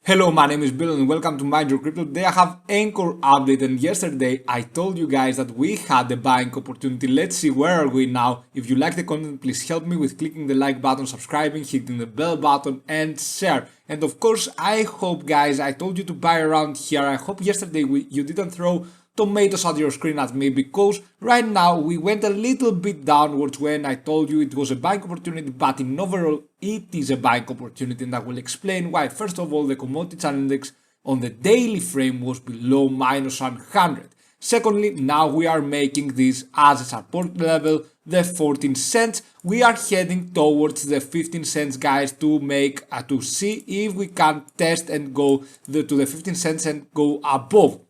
Hello, my name is Bill and welcome to Mind Your Crypto. Today I have Ankr update, and yesterday I told you guys that we had a buying opportunity. Let's see where are we now. If you like the content, please help me with clicking the like button, subscribing, hitting the bell button and share. And of course, I hope guys, I told you to buy around here. I hope yesterday you didn't throw tomatoes at your screen at me, because right now we went a little bit downwards when I told you it was a buying opportunity, but in overall it is a buying opportunity, and I will explain why. First of all, the commodity channel index on the daily frame was below minus 100. Secondly, now we are making this as a support level, the 14 cents. We are heading towards the 15 cents, guys, to see if we can test and go to the 15 cents and go above.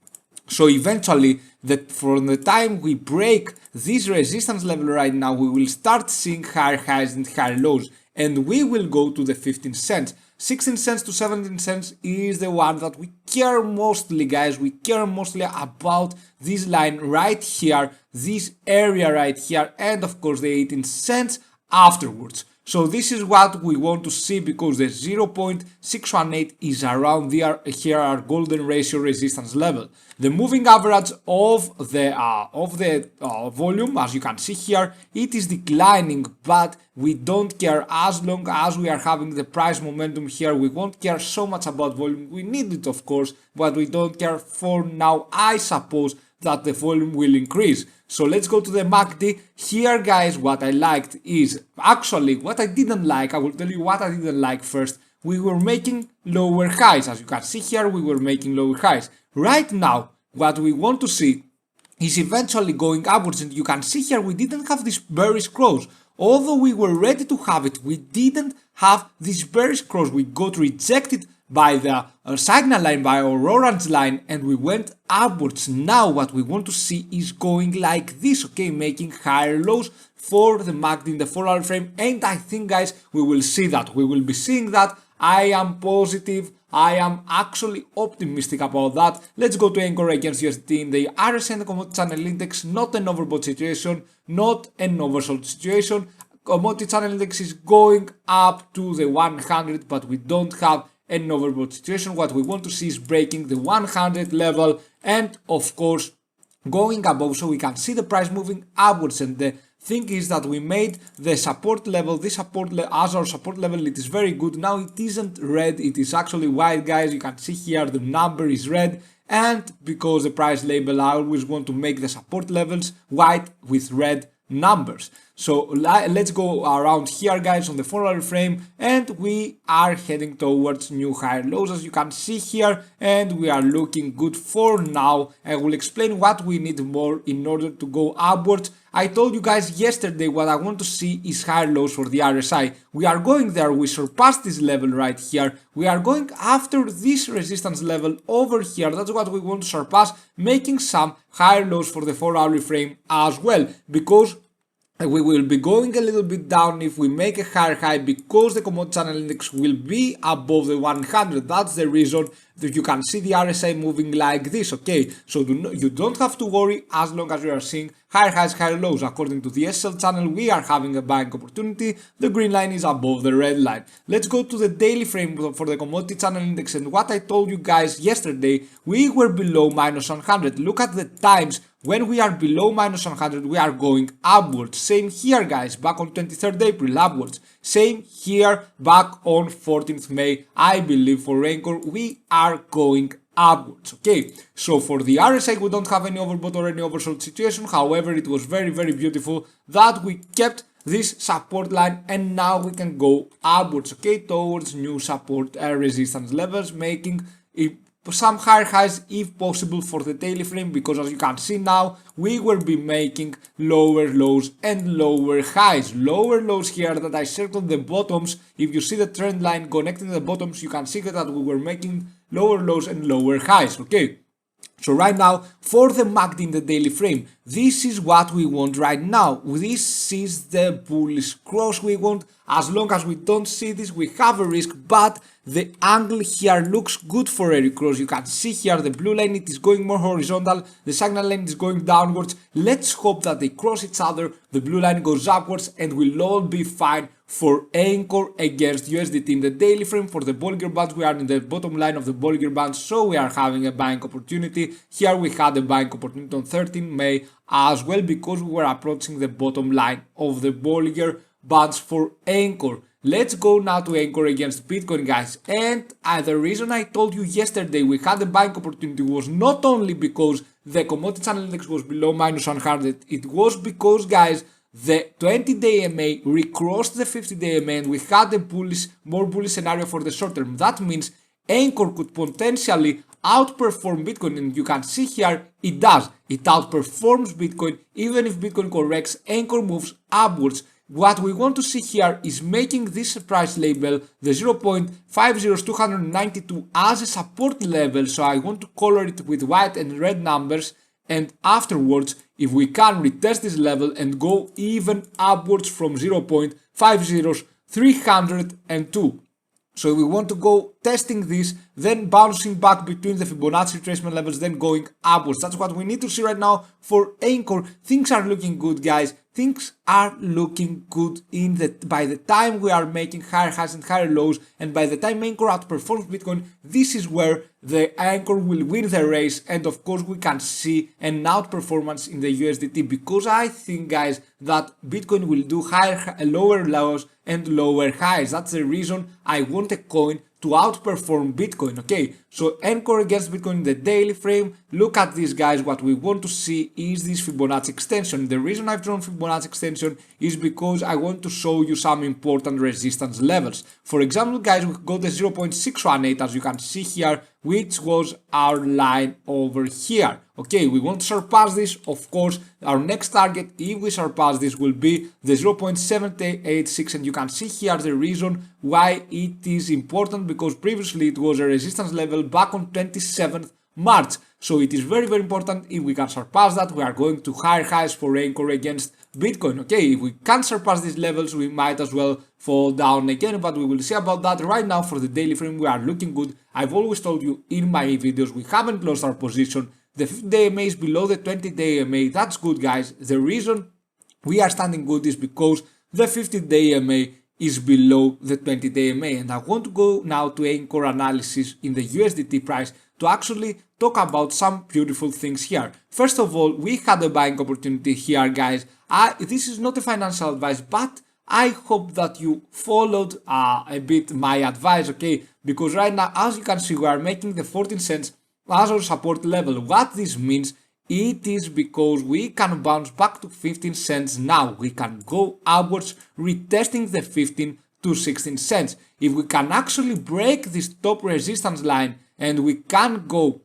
So eventually, from the time we break this resistance level right now, we will start seeing higher highs and higher lows, and we will go to the 15 cents. 16 cents to 17 cents is the one that we care mostly, guys. We care mostly about this line right here, this area right here, and of course the 18 cents afterwards. So this is what we want to see, because the 0.618 is around there. Here our golden ratio resistance level. The moving average of the volume, as you can see here, it is declining, but we don't care. As long as we are having the price momentum here, we won't care so much about volume. We need it, of course, but we don't care for now. I suppose that the volume will increase. So let's go to the MACD. Here, guys, what I liked is, actually what I didn't like. I will tell you what I didn't like first. We were making lower highs. As you can see here, we were making lower highs. Right now, what we want to see is eventually going upwards, and you can see here we didn't have this bearish cross. Although we were ready to have it, we didn't have this bearish cross. We got rejected by the signal line, by our orange line, and we went upwards. Now what we want to see is going like this, okay, making higher lows for the MACD in the 4-hour frame, and I think, guys, we will see that. We will be seeing that. I am positive. I am actually optimistic about that. Let's go to Ankr against USDT in the RSI and the commodity channel index. Not an overbought situation, not an oversold situation. Commodity channel index is going up to the 100, but we don't have an overbought situation. What we want to see is breaking the 100 level and of course going above, so we can see the price moving upwards. And the thing is that we made the support level, this support as our support level. It is very good. Now it isn't red, it is actually white, guys. You can see here the number is red, and because the price label, I always want to make the support levels white with red numbers. So let's go around here, guys, on the 4-hour frame, and we are heading towards new higher lows, as you can see here, and we are looking good for now. I will explain what we need more in order to go upwards. I told you guys yesterday what I want to see is higher lows for the RSI. We are going there. We surpassed this level right here. We are going after this resistance level over here. That's what we want to surpass, making some higher lows for the 4-hour frame as well, because we will be going a little bit down if we make a higher high, because the commodity channel index will be above the 100. That's the reason that you can see the RSI moving like this, okay? So you don't have to worry as long as you are seeing higher highs, higher lows. According to the SL channel, we are having a buying opportunity. The green line is above the red line. Let's go to the daily frame for the commodity channel index, and what I told you guys yesterday, we were below minus 100. Look at the times. When we are below minus 100, we are going upwards. Same here, guys, back on 23rd April, upwards. Same here, back on 14th May, I believe for Ankr, we are going upwards, okay? So for the RSI, we don't have any overbought or any oversold situation. However, it was very, very beautiful that we kept this support line, and now we can go upwards, okay, towards new support resistance levels, making some higher highs if possible for the daily frame, because as you can see now, we will be making lower lows and lower highs. Lower lows here that I circled the bottoms. If you see the trend line connecting the bottoms, you can see that we were making lower lows and lower highs, okay? So right now, for the MACD in the daily frame, this is what we want right now. This is the bullish cross we want. As long as we don't see this, we have a risk, but the angle here looks good for a recross. You can see here the blue line, it is going more horizontal, the signal line is going downwards. Let's hope that they cross each other, the blue line goes upwards, and we'll all be fine for Ankr against USDT in the daily frame. For the Bollinger Bands, we are in the bottom line of the Bollinger Bands, so we are having a buying opportunity. Here we had a buying opportunity on 13 May as well, because we were approaching the bottom line of the Bollinger Bands for Ankr. Let's go now to Ankr against Bitcoin, guys. And the reason I told you yesterday we had a buying opportunity was not only because the commodity channel index was below minus 100, it was because, guys, the 20-day MA recrossed the 50-day MA and we had a more bullish scenario for the short term. That means Ankr could potentially outperform Bitcoin, and you can see here it does. It outperforms Bitcoin. Even if Bitcoin corrects, Ankr moves upwards. What we want to see here is making this price label, the 0.50292, as a support level. So I want to color it with white and red numbers, and afterwards, if we can retest this level and go even upwards from 0.50302. So we want to go testing this, then bouncing back between the Fibonacci retracement levels, then going upwards. That's what we need to see right now for Ankr. Things are looking good, guys. Things are looking good by the time we are making higher highs and higher lows, and by the time Ankr outperforms Bitcoin, this is where the Ankr will win the race, and of course we can see an outperformance in the USDT, because I think, guys, that Bitcoin will do lower lows and lower highs. That's the reason I want a coin to outperform Bitcoin. Okay, so Ankr against Bitcoin in the daily frame. Look at this, guys. What we want to see is this Fibonacci extension. The reason I've drawn Fibonacci extension is because I want to show you some important resistance levels. For example, guys, we got the 0.618, as you can see here, which was our line over here. Okay, we want to surpass this. Of course, our next target, if we surpass this, will be the 0.786, and you can see here the reason why it is important, because previously it was a resistance level back on 27th March. So it is very, very important. If we can surpass that, we are going to higher highs for Ankr against Bitcoin. Okay, if we can't surpass these levels, we might as well fall down again, but we will see about that. Right now, for the daily frame, we are looking good. I've always told you in my videos, we haven't lost our position. The 50-day MA is below the 20-day MA. That's good, guys. The reason we are standing good is because the 50-day MA is below the 20-day MA. And I want to go now to Ankr analysis in the USDT price to actually talk about some beautiful things here. First of all, we had a buying opportunity here, guys. This is not a financial advice, but I hope that you followed a bit my advice, okay? Because right now, as you can see, we are making the 14 cents as our support level. What this means, it is because we can bounce back to 15 cents now. We can go upwards, retesting the 15 to 16 cents. If we can actually break this top resistance line and we can go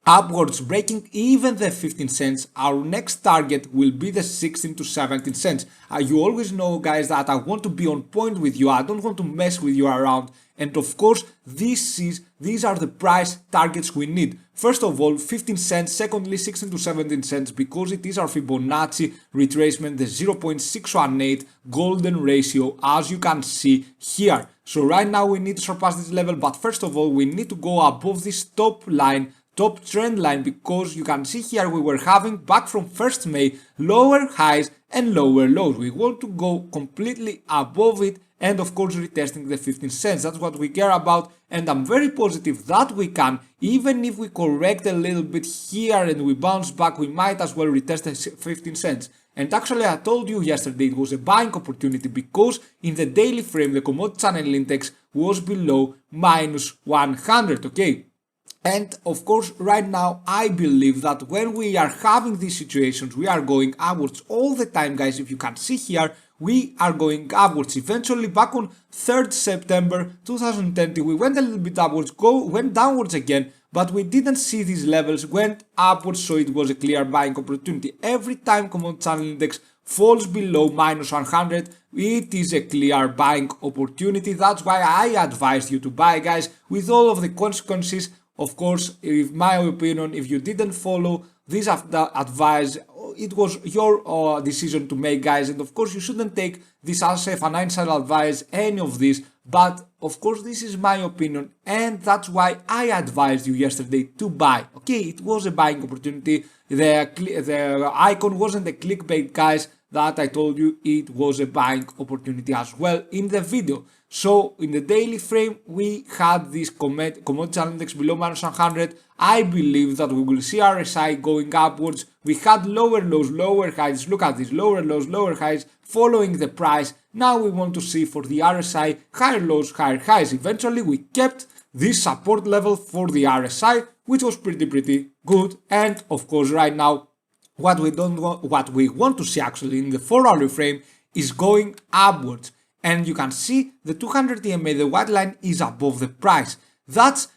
upwards, breaking even the 15 cents, our next target will be the 16 to 17 cents. You always know, guys, that I want to be on point with you. I don't want to mess with you around. And of course, these are the price targets we need. First of all, 15 cents. Secondly, 16 to 17 cents, because it is our Fibonacci retracement, the 0.618 golden ratio, as you can see here. So right now we need to surpass this level, but first of all, we need to go above this top trend line, because you can see here we were having back from 1st May lower highs and lower lows. We want to go completely above it, and of course retesting the 15 cents. That's what we care about, and I'm very positive that we can. Even if we correct a little bit here and we bounce back, we might as well retest the 15 cents. And actually, I told you yesterday it was a buying opportunity, because in the daily frame the commodity channel index was below minus 100, okay? And of course, right now, I believe that when we are having these situations, we are going upwards all the time, guys. If you can see here, we are going upwards. Eventually, back on 3rd September 2020, we went a little bit upwards, went downwards again, but we didn't see these levels, went upwards, so it was a clear buying opportunity. Every time commodity channel index falls below minus 100, it is a clear buying opportunity. That's why I advised you to buy, guys, with all of the consequences. Of course, in my opinion, if you didn't follow this advice, it was your decision to make, guys, and of course you shouldn't take this as a financial advice, any of this, but of course this is my opinion, and that's why I advised you yesterday to buy. Okay, it was a buying opportunity. The icon wasn't a clickbait, guys, that I told you. It was a buying opportunity as well in the video. So in the daily frame, we had this commodity channel index below -100. I believe that we will see RSI going upwards. We had lower lows, lower highs. Look at this, lower lows, lower highs following the price. Now we want to see for the RSI higher lows, higher highs. Eventually we kept this support level for the RSI, which was pretty good. And of course right now, what we want to see actually in the 4-hour frame is going upwards. And you can see the 200 EMA, the white line, is above the price. That's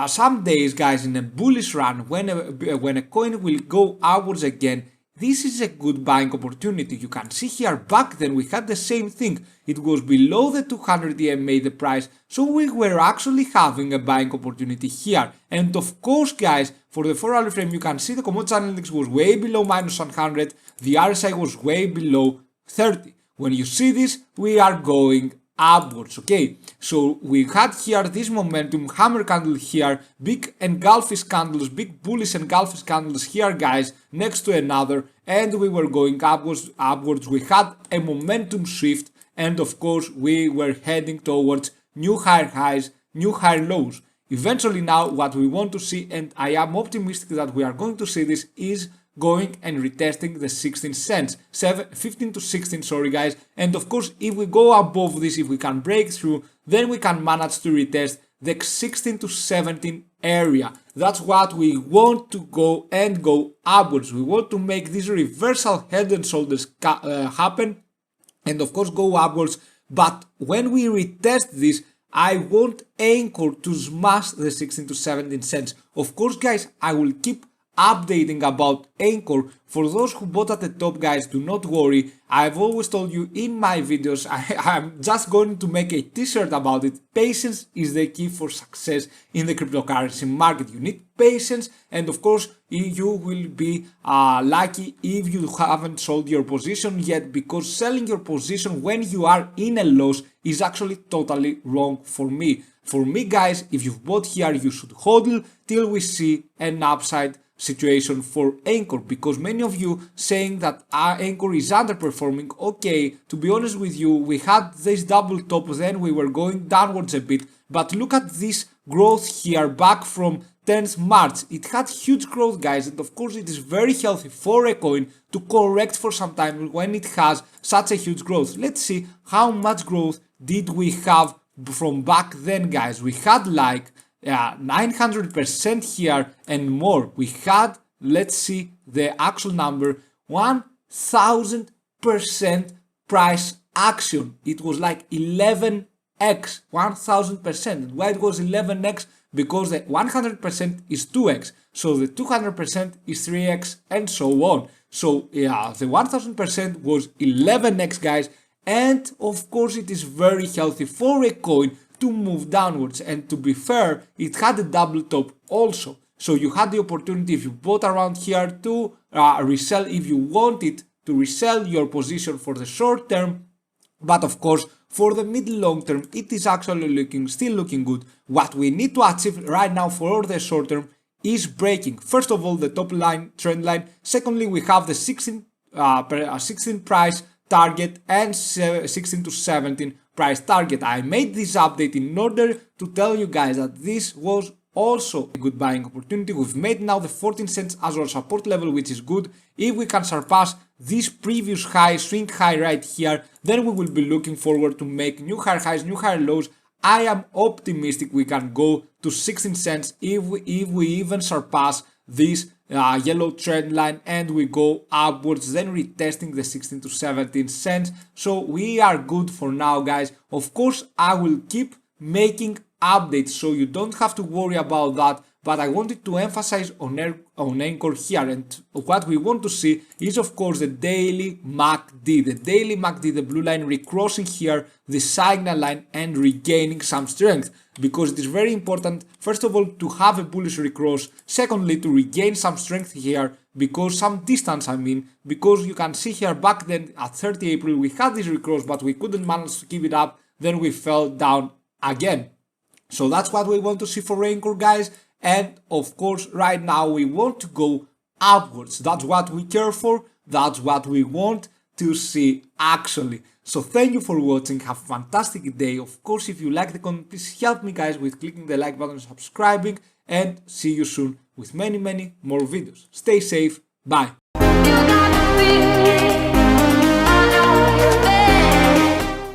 some days, guys, in a bullish run, when a coin will go upwards again, this is a good buying opportunity. You can see here, back then we had the same thing. It was below the 200 EMA, the price, so we were actually having a buying opportunity here. And of course, guys, for the 4-hour frame, you can see the commodity channel index was way below -100, the RSI was way below 30. When you see this, we are going upwards, okay? So we had here this momentum, hammer candle here, big engulfish candles, big bullish engulfish candles here, guys, next to another, and we were going upwards. We had a momentum shift, and of course we were heading towards new higher highs, new higher lows. Eventually now what we want to see, and I am optimistic that we are going to see this, is going and retesting the 16 cents, 15 to 16, sorry guys. And of course, if we go above this, if we can break through, then we can manage to retest the 16 to 17 area. That's what we want to go and go upwards. We want to make this reversal head and shoulders happen, and of course go upwards. But when we retest this, I want Ankr to smash the 16 to 17 cents. Of course, guys, I will keep updating about Ankr. For those who bought at the top, guys, do not worry. I've always told you in my videos, I'm just going to make a t-shirt about it. Patience is the key for success in the cryptocurrency market. You need patience, and of course you will be lucky if you haven't sold your position yet, because selling your position when you are in a loss is actually totally wrong for me. For me, guys, if you've bought here, you should HODL till we see an upside situation for Ankr, because many of you saying that Ankr is underperforming. Okay, to be honest with you, we had this double top, then we were going downwards a bit, but look at this growth here back from 10th March. It had huge growth, guys, and of course it is very healthy for a coin to correct for some time when it has such a huge growth. Let's see how much growth did we have from back then, guys. We had like 900% here and more. We had, let's see the actual number, 1000% price action. It was like 11x, 1000%. Why it was 11x? Because the 100% is 2x, so the 200% is 3x, and so on. So yeah, the 1000% was 11x, guys, and of course it is very healthy for a coin to move downwards. And to be fair, it had a double top also, so you had the opportunity, if you bought around here, to resell if you wanted to resell your position for the short term. But of course, for the middle long term, it is actually still looking good. What we need to achieve right now for the short term is breaking, first of all, the top line trend line. Secondly, we have the 16 price target and 16 to 17 price target. I made this update in order to tell you guys that this was also a good buying opportunity. We've made now the 14 cents as our support level, which is good. If we can surpass this previous high, swing high right here, then we will be looking forward to make new higher highs, new higher lows. I am optimistic we can go to 16 cents if we even surpass this yellow trend line and we go upwards, then retesting the 16 to 17 cents. So we are good for now, guys. Of course, I will keep making update, so you don't have to worry about that. But I wanted to emphasize on Ankr here, and what we want to see is of course the daily MACD. The daily MACD, the blue line, recrossing here the signal line and regaining some strength, because it is very important, first of all, to have a bullish recross, secondly, to regain some strength here, because some distance, because you can see here back then at 30 April we had this recross, but we couldn't manage to keep it up, then we fell down again. So that's what we want to see for Ankr, guys. And of course, right now we want to go upwards. That's what we care for. That's what we want to see actually. So thank you for watching. Have a fantastic day. Of course, if you like the content, please help me, guys, with clicking the like button and subscribing. And see you soon with many more videos. Stay safe. Bye.